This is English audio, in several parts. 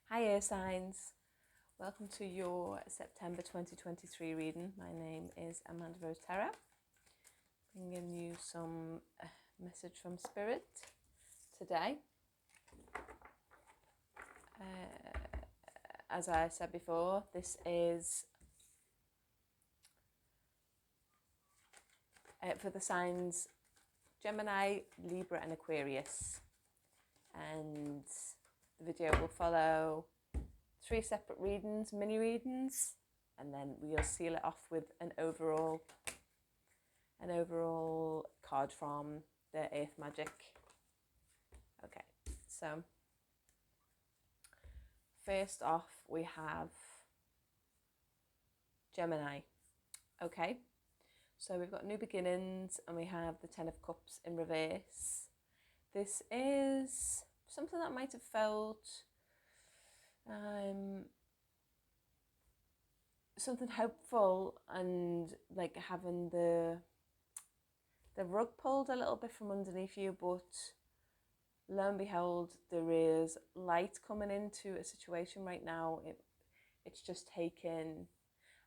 Hi air signs, welcome to your September 2023 reading. My name is Amanda Rose Terra, bringing you some message from Spirit today. As I said before, this is for the signs Gemini, Libra and Aquarius, and the video will follow 3 separate readings, mini readings, and then we'll seal it off with an overall card from the Earth Magic. Okay, so first off we have Gemini. Okay, so we've got new beginnings and we have the 10 of Cups in reverse. This is something that might have felt something hopeful and like having the rug pulled a little bit from underneath you, but lo and behold, there is light coming into a situation right now. It's just taken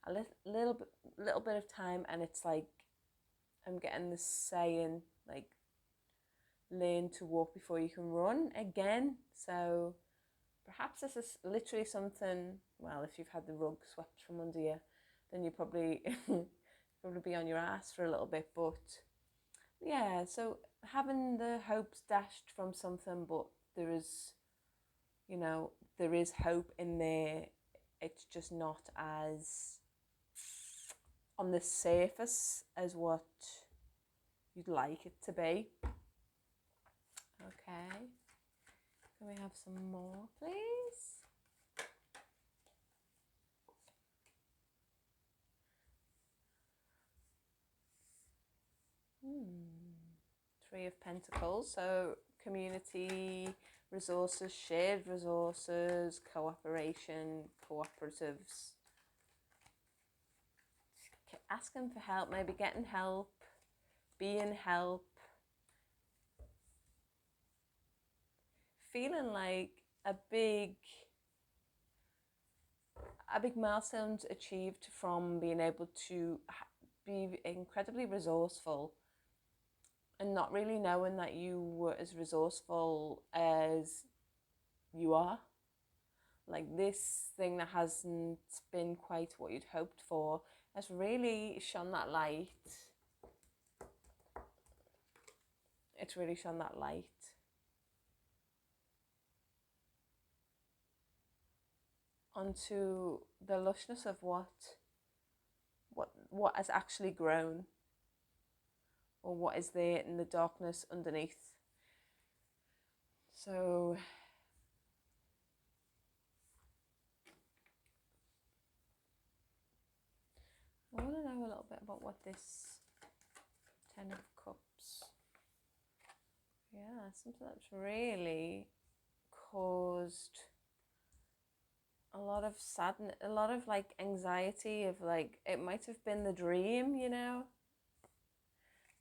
a little bit of time, and it's like I'm getting this saying like, learn to walk before you can run again. So perhaps this is literally something, well, if you've had the rug swept from under you, then you probably be on your ass for a little bit. But yeah, so having the hopes dashed from something, but there is hope in there. It's just not as on the surface as what you'd like it to be. Okay, can we have some more, please? Three of Pentacles, so community resources, shared resources, cooperation, cooperatives. Asking for help, maybe getting help, being help. Feeling like a big milestone achieved from being able to be incredibly resourceful, and not really knowing that you were as resourceful as you are. Like, this thing that hasn't been quite what you'd hoped for has really shone that light. It's really shone that light onto the lushness of what has actually grown, or what is there in the darkness underneath. So I want to know a little bit about what this 10 of Cups, yeah, something that's really caused a lot of sadness, a lot of like anxiety of like, it might have been the dream,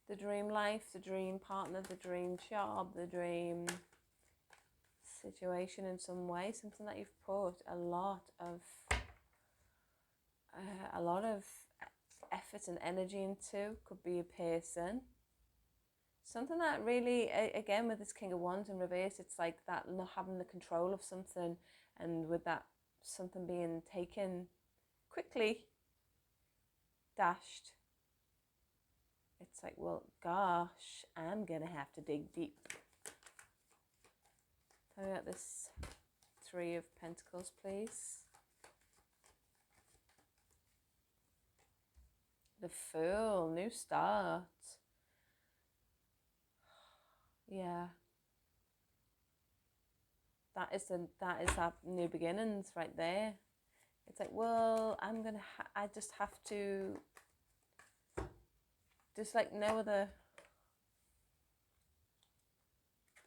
the dream life, the dream partner, the dream job, the dream situation in some way, something that you've put a lot of effort and energy into. Could be a person, something that really, again with this King of Wands in reverse, it's like that not having the control of something, and with that something being taken quickly, dashed, it's like, well, gosh, I'm gonna have to dig deep. Tell me about this 3 of Pentacles, please. The Fool, new start. Yeah, that is that new beginnings right there. It's like, well, I just have to, just like no other,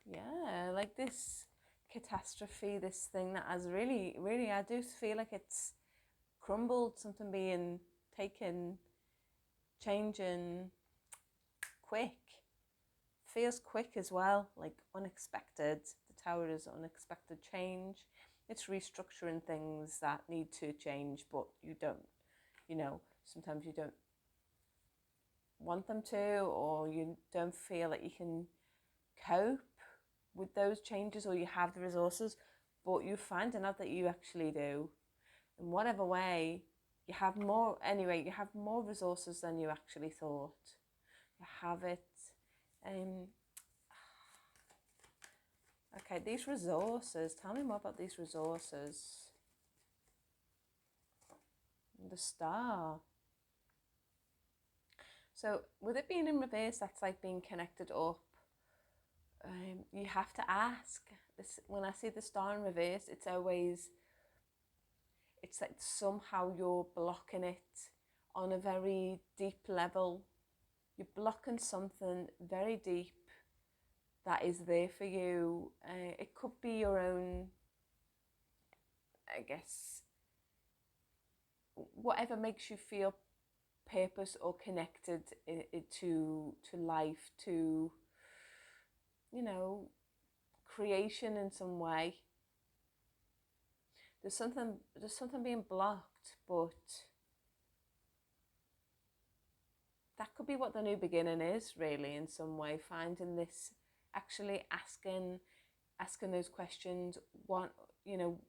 yeah, like this catastrophe, this thing that has really, I do feel like it's crumbled, something being taken, changing quick. Feels quick as well, like unexpected. The Tower is unexpected change. It's restructuring things that need to change, but you don't, sometimes you don't want them to, or you don't feel that you can cope with those changes, or you have the resources, but you're finding out that you actually do. In whatever way, you have more resources than you actually thought. You have it. Okay, these resources, tell me more about these resources. The Star. So with it being in reverse, that's like being connected up. You have to ask. When I see the Star in reverse, it's like somehow you're blocking it on a very deep level. You're blocking something very deep that is there for you. It could be your own, I guess, whatever makes you feel purpose or connected to life, to, creation in some way. There's something being blocked, but that could be what the new beginning is, really, in some way. Finding this, actually asking those questions. What,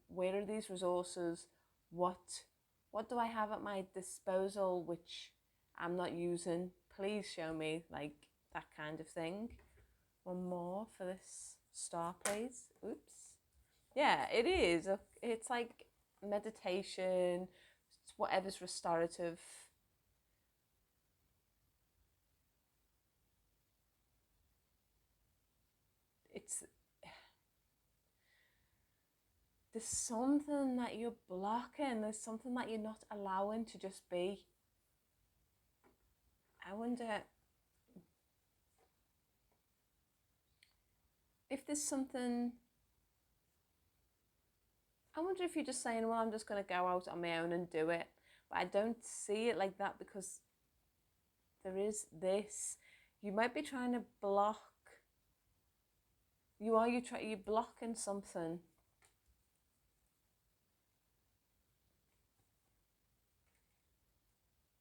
where are these resources? What do I have at my disposal which I'm not using? Please show me, like, that kind of thing. One more for this Star, please. Oops. Yeah, it is. It's like meditation. It's whatever's restorative. There's something that you're blocking. There's something that you're not allowing to just be. I wonder if there's something. I wonder if you're just saying, well, I'm just going to go out on my own and do it. But I don't see it like that, because there is this. You might be trying to block. You're blocking something.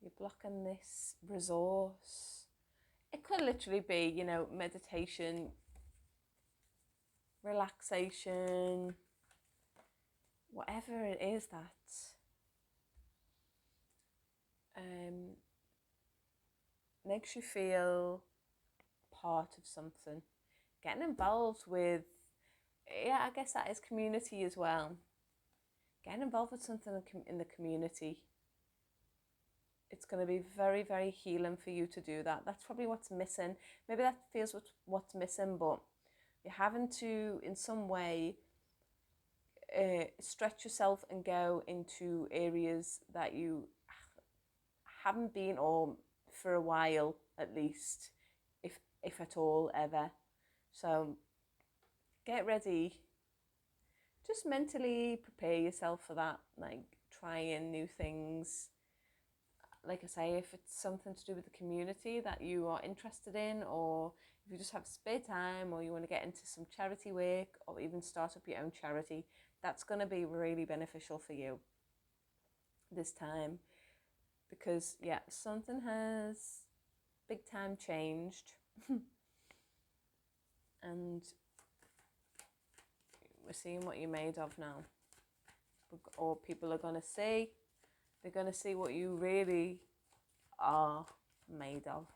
You're blocking this resource. It could literally be, meditation, relaxation, whatever it is that makes you feel part of something. Getting involved with, I guess that is community as well. Getting involved with something in the community. It's going to be very, very healing for you to do that. That's probably what's missing. Maybe that feels what's missing, but you're having to, in some way, stretch yourself and go into areas that you haven't been, or for a while at least, if at all ever. So get ready. Just mentally prepare yourself for that, like trying new things. Like I say, if it's something to do with the community that you are interested in, or if you just have spare time, or you want to get into some charity work, or even start up your own charity, that's going to be really beneficial for you this time. Because, something has big time changed. And we're seeing what you're made of now. Or people are going to see. They're going to see what you really are made of.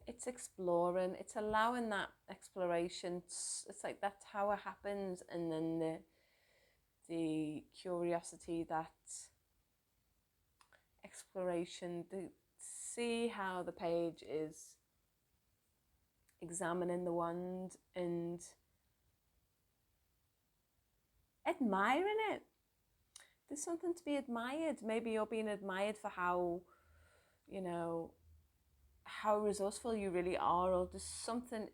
It's exploring. It's allowing that exploration. It's like that's how it happens, and then the curiosity, that exploration, to see how the page is examining the wand and admiring it. There's something to be admired. Maybe you're being admired for how, how resourceful you really are, or there's something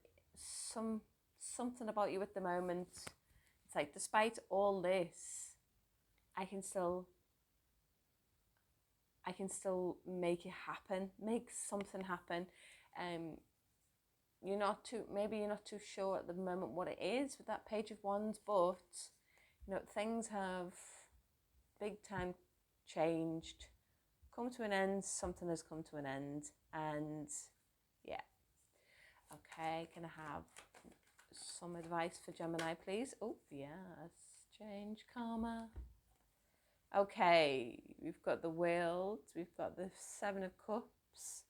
about you at the moment. It's like, despite all this, I can still I can still make it happen, make something happen. Maybe you're not too sure at the moment what it is with that Page of Wands, but things have big time changed, come to an end. Something has come to an end, and yeah. Okay, can I have some advice for Gemini, please? Oh yes, change karma. Okay, we've got the World, we've got the Seven of Cups,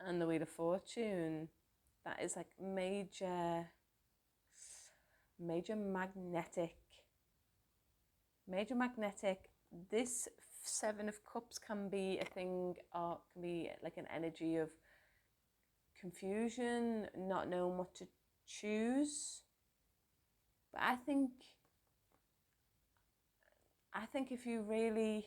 and the Wheel of Fortune. That is like major magnetic. This Seven of Cups can be a thing, or can be like an energy of confusion, not knowing what to choose. But I think if you really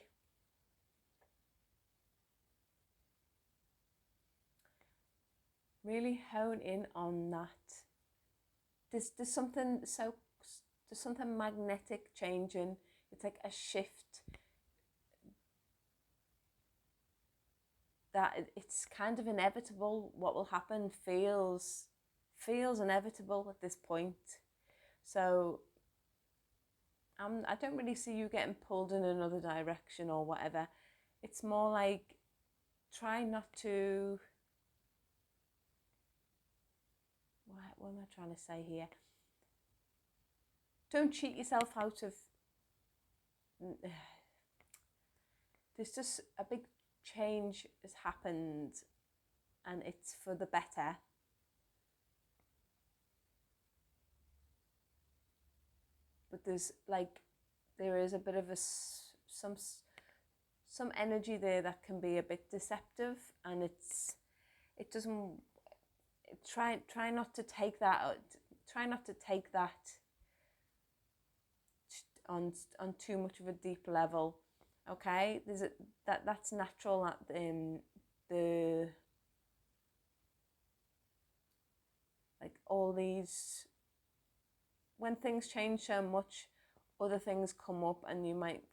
hone in on that, there's something magnetic changing. It's like a shift that it's kind of inevitable. What will happen feels inevitable at this point. So I don't really see you getting pulled in another direction or whatever. It's more like, try not to, what am I trying to say here? Don't cheat yourself out of, there's just a big change has happened, and it's for the better. But there is a bit of some energy there that can be a bit deceptive, and try not to take that on too much of a deep level. Okay, that's natural at the like all these, when things change so much, other things come up, and you might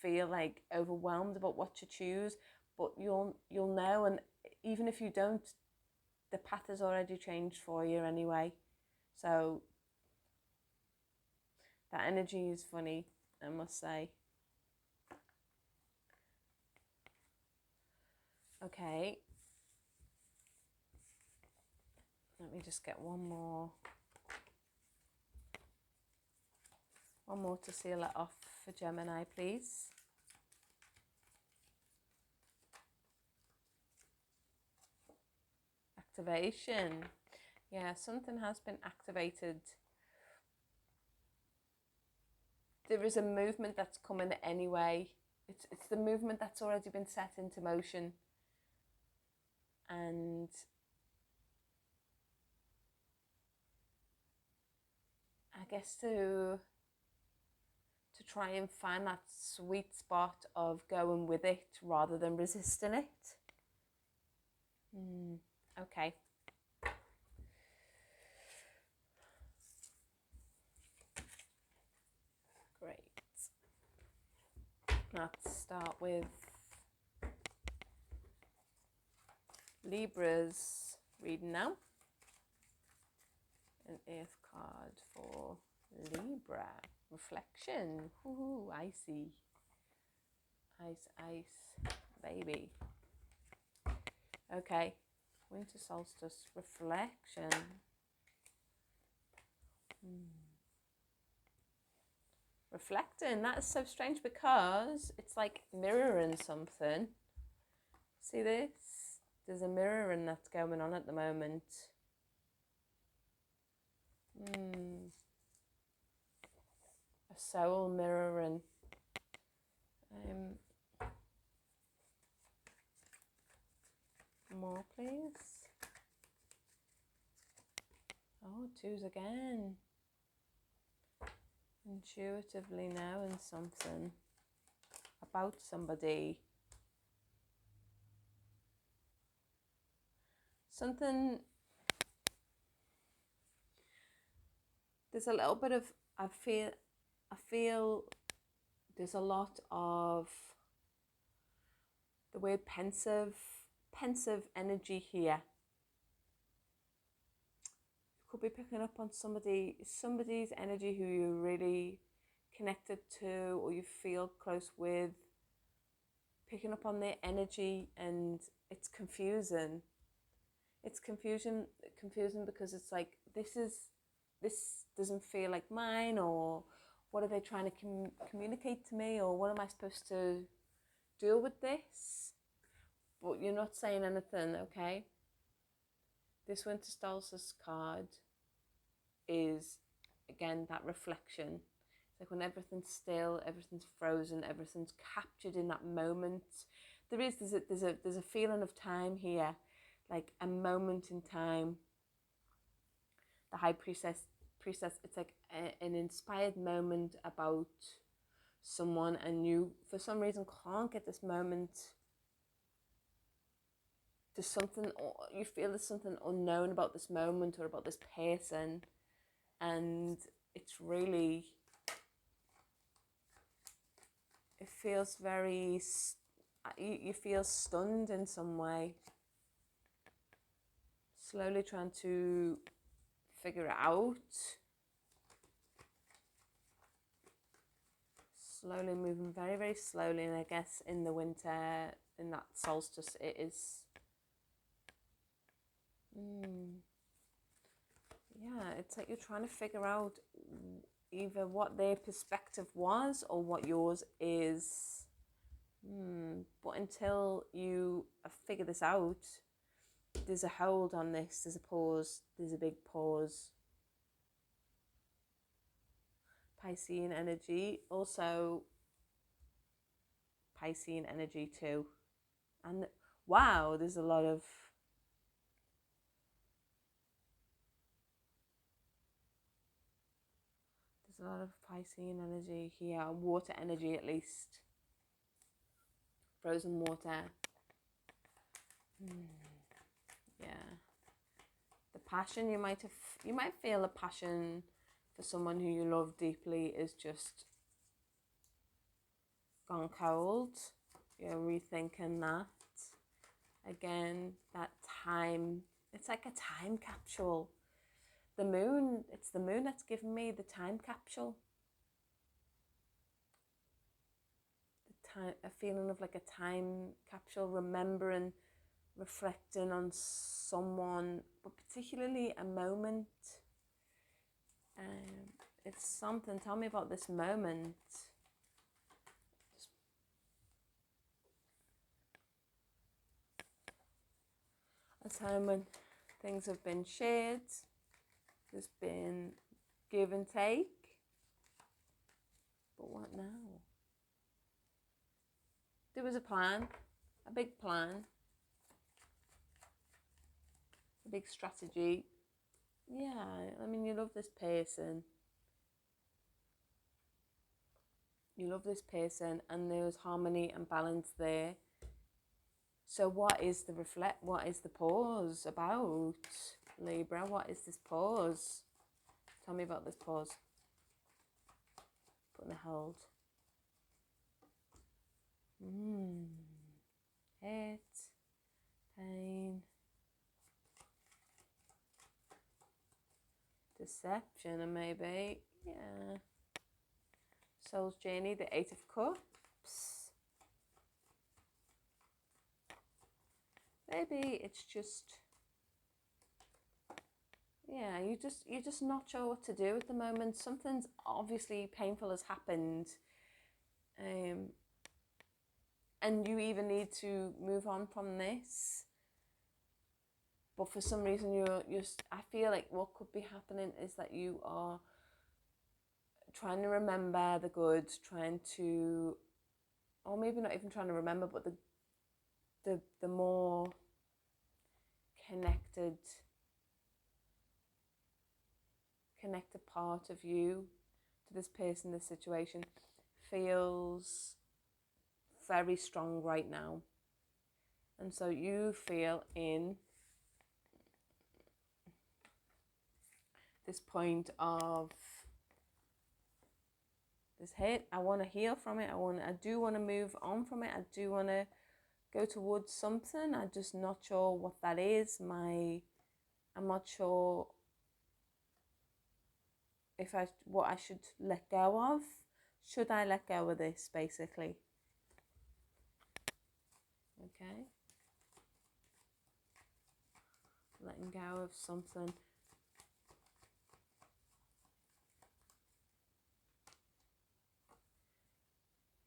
feel like overwhelmed about what to choose, but you'll know, and even if you don't, the path has already changed for you anyway. So that energy is funny, I must say. Okay, let me just get one more to seal it off for Gemini, please. Activation. Yeah, something has been activated. There is a movement that's coming anyway. It's the movement that's already been set into motion. And I guess to try and find that sweet spot of going with it rather than resisting it. Okay. Great. Let's start with Libra's reading now. An Earth card for Libra. Reflection. Ooh, icy. Ice, baby. Okay. Winter solstice. Reflection. Reflecting. That is so strange, because it's like mirroring something. See this? There's a mirroring that's going on at the moment. A soul mirroring. More, please. Oh, twos again. Intuitively knowing something about somebody. Something. There's a little bit of, I feel there's a lot of the word pensive energy here. You could be picking up on somebody's energy who you're really connected to or you feel close with, picking up on their energy, and it's confusing. It's confusing because it's like, this doesn't feel like mine, or what are they trying to communicate to me, or what am I supposed to do with this? But you're not saying anything, okay? This winter solstice card is, again, that reflection. It's like when everything's still, everything's frozen, everything's captured in that moment. There's a feeling of time here, like a moment in time. The High Priestess, it's like an inspired moment about someone, and you, for some reason, can't get this moment. There's something, or you feel there's something unknown about this moment or about this person, and it's really, it feels very, you feel stunned in some way, slowly trying to figure it out, slowly moving, very, very slowly. And I guess in the winter, in that solstice, it is, yeah, it's like you're trying to figure out either what their perspective was or what yours is. But until you figure this out, there's a hold on this, there's a pause, there's a big pause. Piscean energy, also Piscean energy too. And wow, there's a lot of Piscean energy here, water energy at least. Frozen water. Yeah. The passion, you might feel a passion for someone who you love deeply is just gone cold. You're rethinking that. Again, that time, it's like a time capsule. The moon, it's the moon that's given me the time capsule. A feeling of like a time capsule, remembering, reflecting on someone, but particularly a moment. It's something. Tell me about this moment. A time when things have been shared, there's been give and take. But what now? There was a plan, a big plan, a big strategy. Yeah, I mean, you love this person. You love this person, and there's harmony and balance there. So what is the pause about, Libra? What is this pause? Tell me about this pause. Putting a hold. Hurt, pain, deception, and maybe, yeah. Soul's journey, the Eight of Cups. Maybe it's just, yeah, you're just not sure what to do at the moment. Something's obviously painful has happened, and you even need to move on from this. But for some reason, I feel like what could be happening is that you are trying to remember the good, or maybe not even trying to remember, but the more connected part of you to this person, this situation, feels very strong right now. And so you feel in this point of this hit. I want to heal from it. I do want to move on from it. I do want to go towards something. I'm just not sure what that is. I'm not sure if what I should let go of. Should I let go of this, basically? Okay. Letting go of something.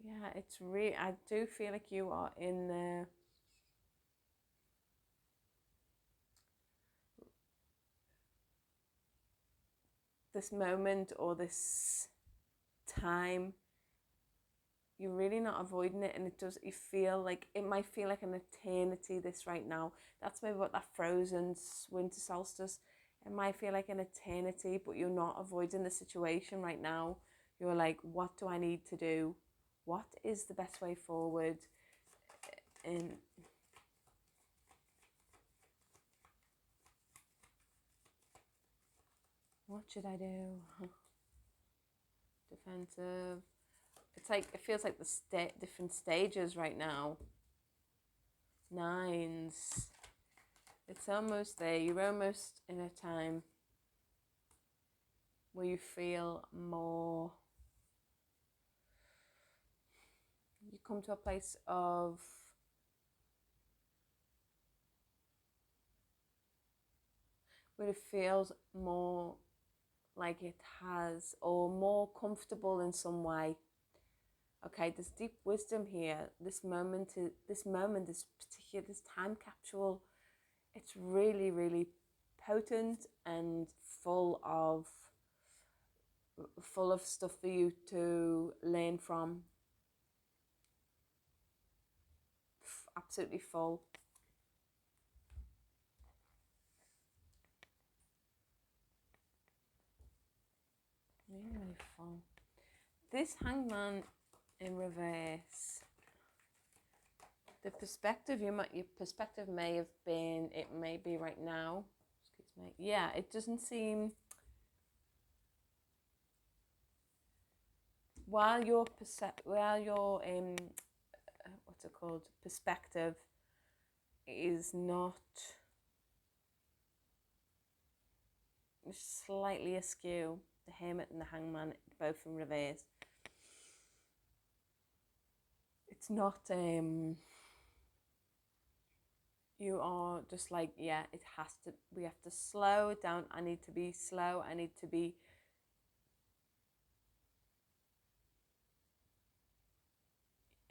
Yeah, it's really, I do feel like you are in this moment or this time. You're really not avoiding it, and you feel like it might feel like an eternity, this right now. That's maybe what that frozen winter solstice, it might feel like an eternity, but you're not avoiding the situation right now. You're like, what do I need to do? What is the best way forward? And what should I do? Defensive. It's like, it feels like the different stages right now. Nines. It's almost there. You're almost in a time where you feel more, you come to a place of where it feels more like it has, or more comfortable in some way. Okay, there's deep wisdom here. This moment, this particular, this time capsule, it's really, really potent and full of stuff for you to learn from. Absolutely full. Really, really full. This Hangman in reverse. The perspective, your perspective may have been, it may be right now. Excuse me. Yeah, it doesn't seem, while your what's it called, perspective is not, slightly askew. The Hermit and the Hangman, both in reverse. It's not you are just like, yeah, it has to, we have to slow it down. I need to be slow. I need to be,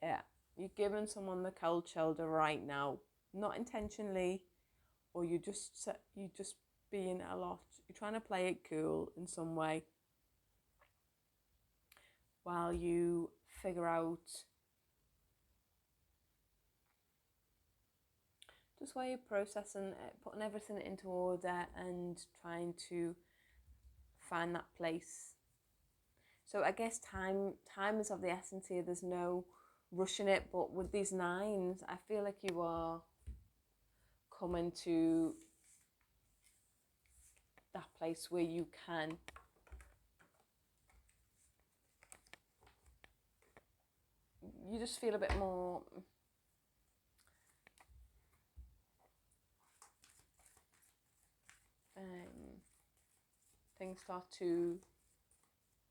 yeah, you're giving someone the cold shoulder right now, not intentionally, or you just being a lot, you're trying to play it cool in some way while you figure out just while you're processing it, putting everything into order and trying to find that place. So I guess time is of the essence here. There's no rushing it, but with these nines, I feel like you are coming to that place where you can just feel a bit more things start to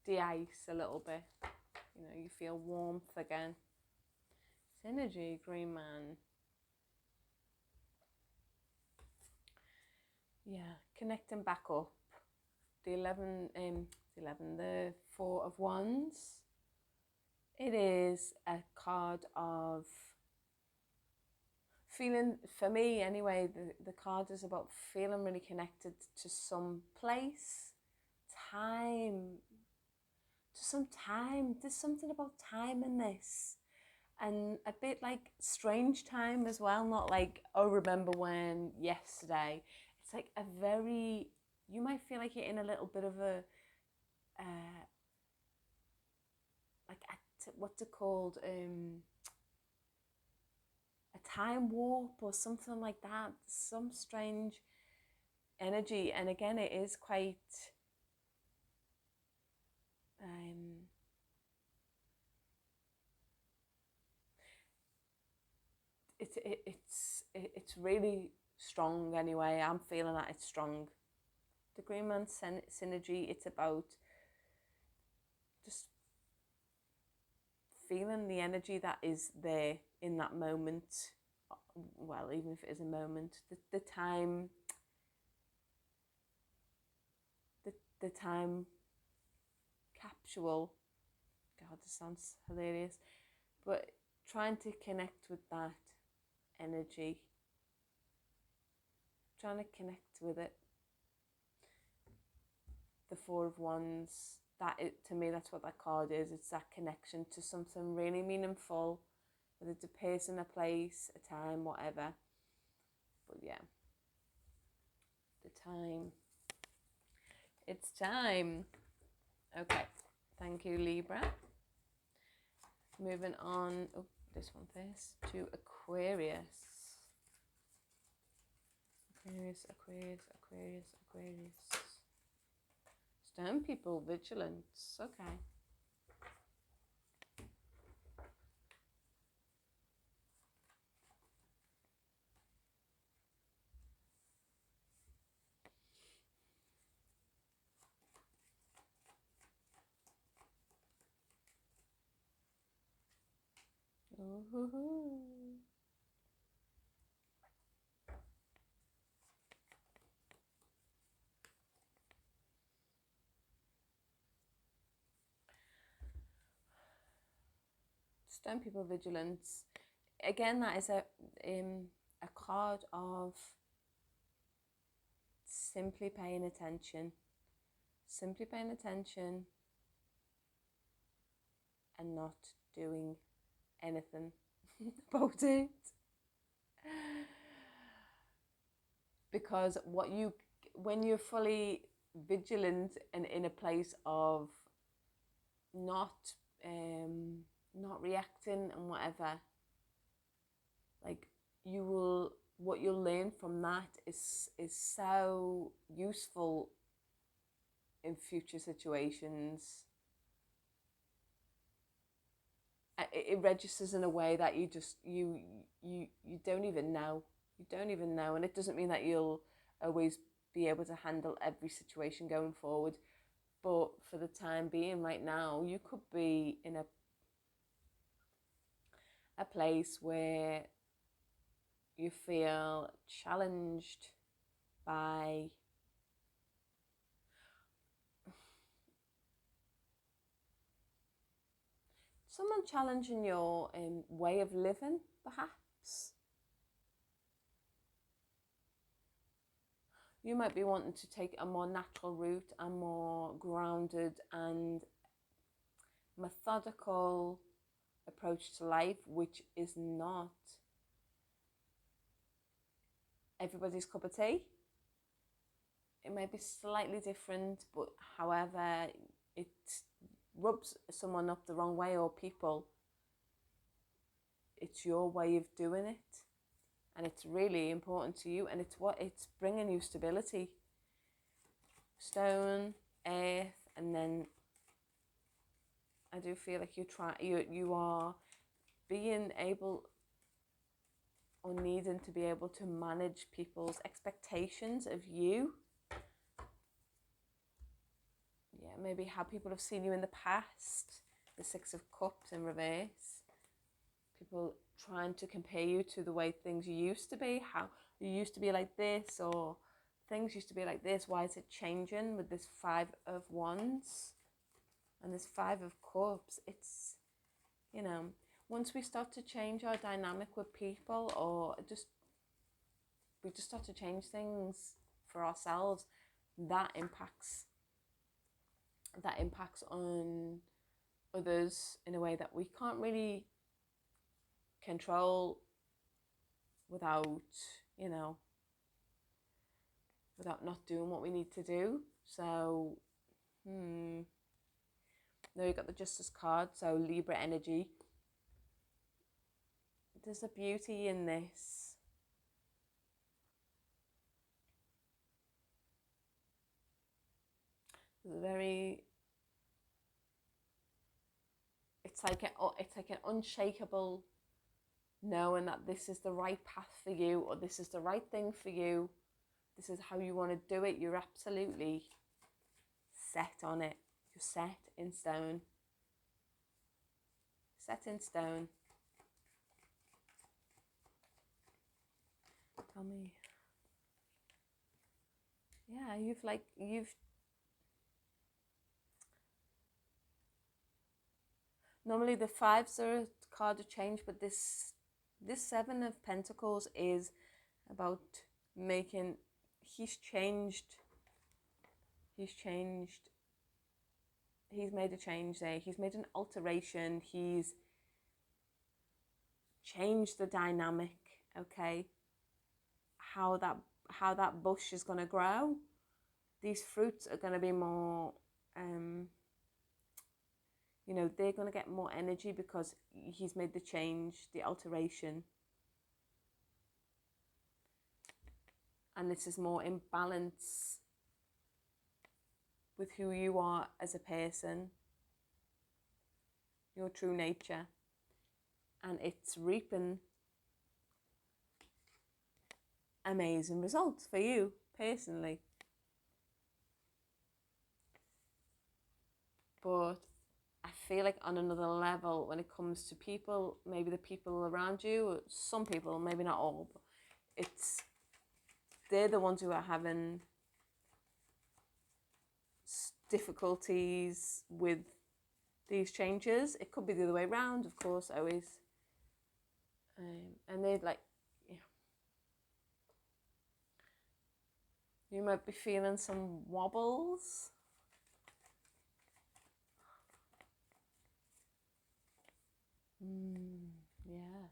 de-ice a little bit. You know, you feel warmth again. Synergy, Green Man. Yeah, connecting back up. The 4 of Wands. It is a card of feeling, for me anyway, the card is about feeling really connected to some place, time, to some time. There's something about time in this. And a bit like strange time as well, not like, oh, remember when, yesterday. It's like a very, you might feel like you're in a little bit of a, what's it called, a time warp or something like that, some strange energy. And again, it is quite, it's really strong anyway. I'm feeling that it's strong. The Green Man synergy, it's about just feeling the energy that is there in that moment. Well, even if it is a moment, the time, the time capsule. God, this sounds hilarious, but trying to connect with that energy, trying to connect with it. The Four of Wands, to me, that's what that card is. It's that connection to something really meaningful, whether it's a person, a place, a time, whatever. But yeah, the time. It's time. Okay, thank you, Libra. Moving on, oh, this one first, to Aquarius. Aquarius. Stone people, vigilance. Okay. Ooh. Stone people, vigilance. Again, that is a card of simply paying attention and not doing anything about it. Because when you're fully vigilant and in a place of not reacting and whatever, like what you'll learn from that is so useful in future situations. It registers in a way that you don't even know. And it doesn't mean that you'll always be able to handle every situation going forward, but for the time being, right now, you could be in a place where you feel challenged by someone challenging your way of living, perhaps. You might be wanting to take a more natural route, a more grounded and methodical approach to life, which is not everybody's cup of tea. It may be slightly different, but however it rubs someone up the wrong way, or people, it's your way of doing it, and it's really important to you, and it's bringing you stability. Stone, earth, and then I do feel like you are being able or needing to be able to manage people's expectations of you. Yeah, maybe how people have seen you in the past. The Six of Cups in reverse. People trying to compare you to the way things used to be. How you used to be like this, or things used to be like this. Why is it changing with this Five of Wands and this Five of Cups? It's, once we start to change our dynamic with people, or we just start to change things for ourselves, that impacts on others in a way that we can't really control without not doing what we need to do. So now you got the Justice card, so Libra energy. There's a beauty in this. It's like an unshakable knowing that this is the right path for you, or this is the right thing for you, this is how you want to do it, you're absolutely set on it. You're set in stone. Set in stone. Tell me. Yeah, you've normally the fives are a card of change, but this Seven of Pentacles is about making, he's made a change there. He's made an alteration. He's changed the dynamic, okay? How that bush is going to grow. These fruits are going to be more, you know, they're going to get more energy because he's made the change, the alteration. And this is more in balance with who you are as a person, your true nature. And it's reaping amazing results for you personally. But I feel like on another level, when it comes to people, maybe the people around you, some people, maybe not all, but they're the ones who are having difficulties with these changes. It could be the other way around, of course, always. And they'd like, yeah. You might be feeling some wobbles. Yeah.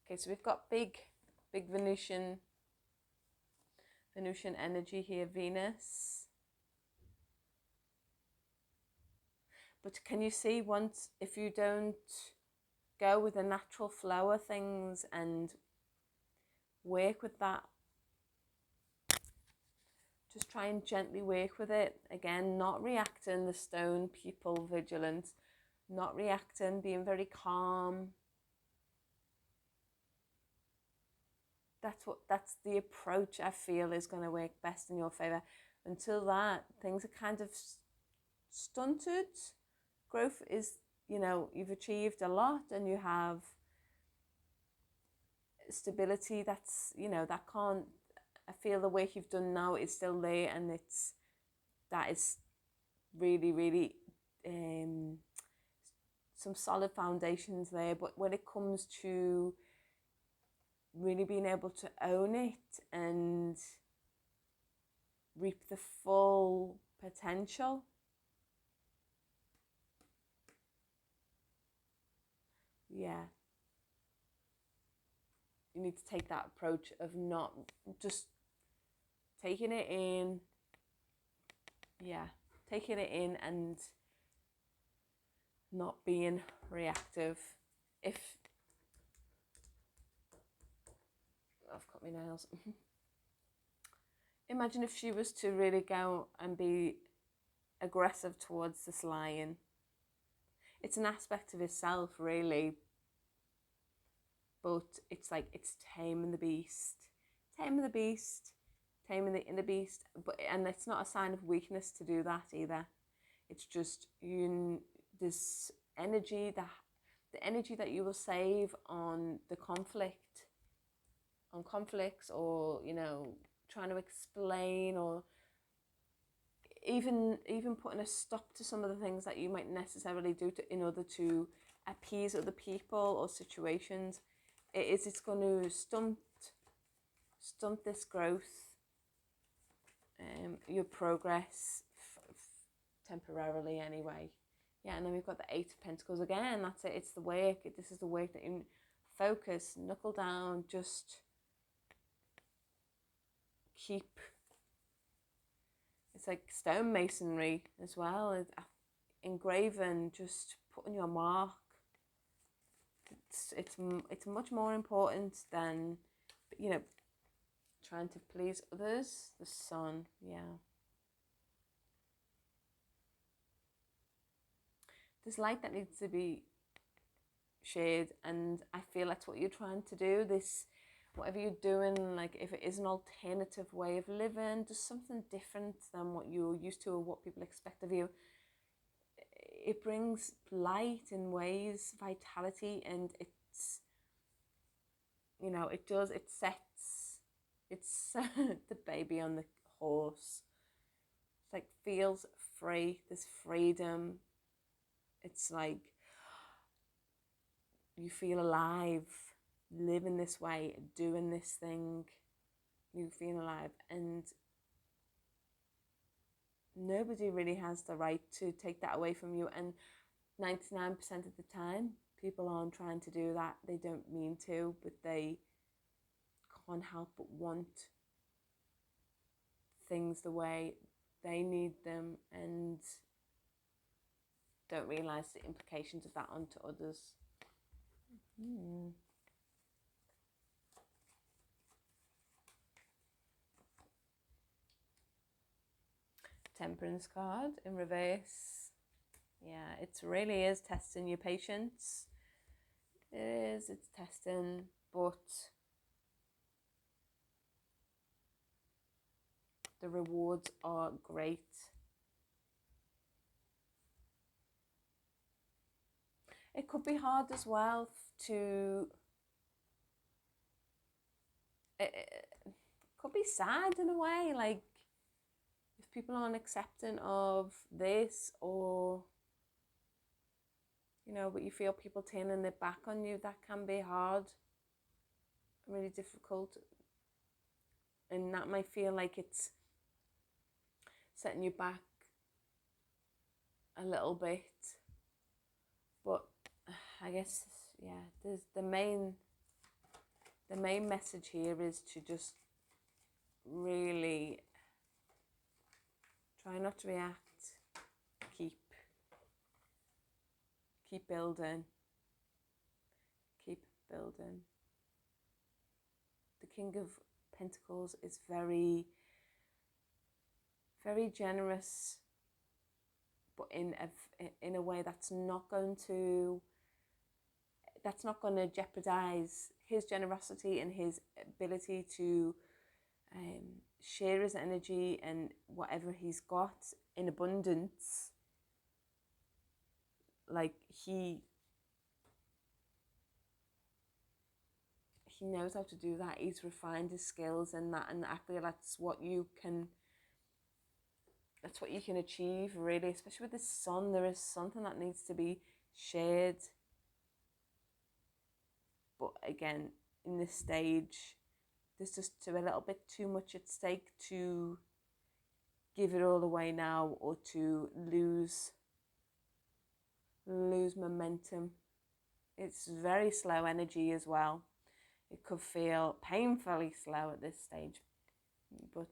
Okay, so we've got big Venusian energy here, Venus. But can you see, once, if you don't go with the natural flow of things and work with that, just try and gently work with it. Again, not reacting, the stone people, vigilant, not reacting, being very calm. That's the approach I feel is going to work best in your favor. Until that, things are kind of stunted. Growth is, you know, you've achieved a lot and you have stability. That's, you know, that can't, I feel the work you've done now is still there, and that is really, really some solid foundations there. But when it comes to really being able to own it and reap the full potential, yeah, you need to take that approach of not just taking it in, taking it in and not being reactive. If I've cut my nails. Imagine if she was to really go and be aggressive towards this lion. It's an aspect of itself, really, but it's like it's taming the beast, taming the inner beast. But and it's not a sign of weakness to do that either. It's just this energy, the energy that you will save on the conflicts, or, you know, trying to explain, or even putting a stop to some of the things that you might necessarily do in order to appease other people or situations. It's going to stunt this growth, your progress, temporarily anyway. Yeah, and then we've got the Eight of Pentacles again. That's it. It's the work. This is the work that you focus, knuckle down, just keep. It's like stonemasonry as well. Engraving, just putting your mark. It's much more important than, you know, trying to please others. The Sun, yeah. There's light that needs to be shared, and I feel that's what you're trying to do. This, whatever you're doing, like if it is an alternative way of living, just something different than what you're used to or what people expect of you, it brings light in ways, vitality, and it's, you know, it does, it sets, it's the baby on the horse. It's like feels free, there's freedom. It's like you feel alive, living this way, doing this thing, you feel alive, and nobody really has the right to take that away from you. And 99% of the time, people aren't trying to do that. They don't mean to, but they can't help but want things the way they need them and don't realise the implications of that onto others. Temperance card in reverse. Yeah, it really is testing your patience. It is, it's testing, but the rewards are great. It could be hard as well to, it could be sad in a way, like if people aren't accepting of this, or, you know, but you feel people turning their back on you, that can be hard, really difficult. And that might feel like it's setting you back a little bit. But I guess, yeah, there's the main message here is to just really try not to react. Keep building. Keep building. The King of Pentacles is very, very generous, but in a way that's not going to jeopardize his generosity and his ability to share his energy and whatever he's got in abundance. Like he knows how to do that. He's refined his skills in that, and I feel that's what you can achieve, really, especially with the sun. There is something that needs to be shared, but again, in this stage, there's just a little bit too much at stake to give it all away now, or to lose momentum. It's very slow energy as well. It could feel painfully slow at this stage, but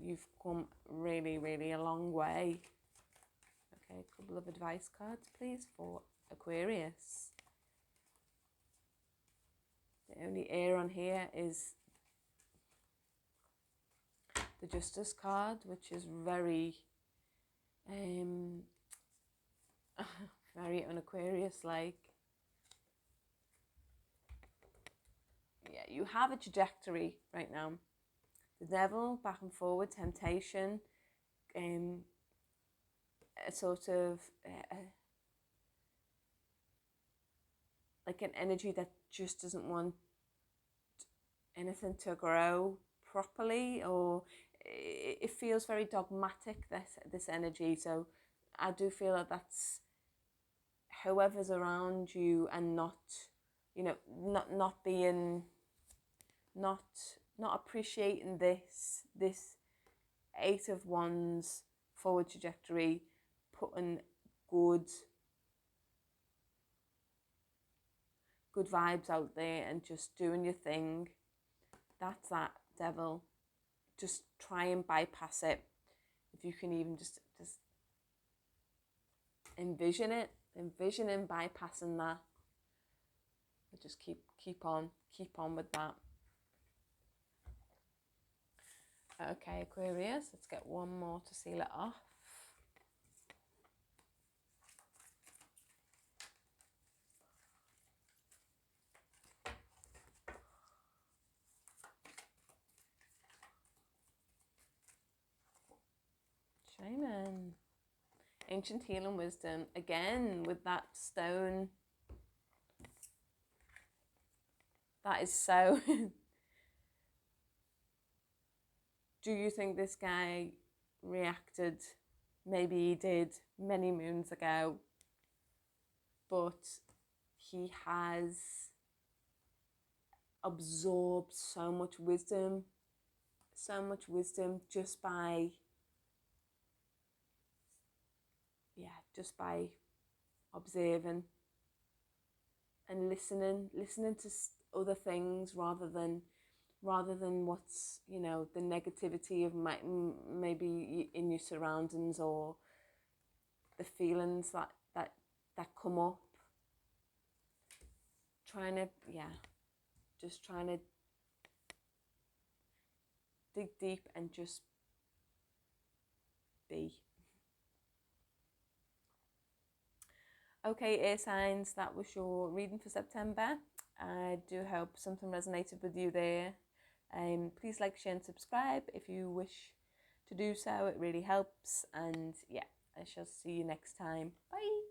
you've come really, really a long way. Okay, a couple of advice cards, please, for Aquarius. The only air on here is the Justice card, which is very, very un-Aquarius-like. Yeah, you have a trajectory right now. The Devil, back and forward, temptation, a sort of like an energy that just doesn't want anything to grow properly, or it feels very dogmatic, this energy. So I do feel that that's whoever's around you, and not, you know, not appreciating this Eight of Wands forward trajectory, putting good vibes out there and just doing your thing. That's that Devil. Just try and bypass it. If you can even just envisioning bypassing that. But just keep on with that. Okay, Aquarius, let's get one more to seal it off. ancient healing wisdom, again with that stone. That is so... Do you think this guy reacted? Maybe he did many moons ago, but he has absorbed so much wisdom just by observing and listening to other things rather than what's, you know, the negativity of maybe in your surroundings, or the feelings that come up. Trying to dig deep and just be. Okay, air signs, that was your reading for September. I do hope something resonated with you there. Please like, share and subscribe if you wish to do so. It really helps. And yeah, I shall see you next time. Bye.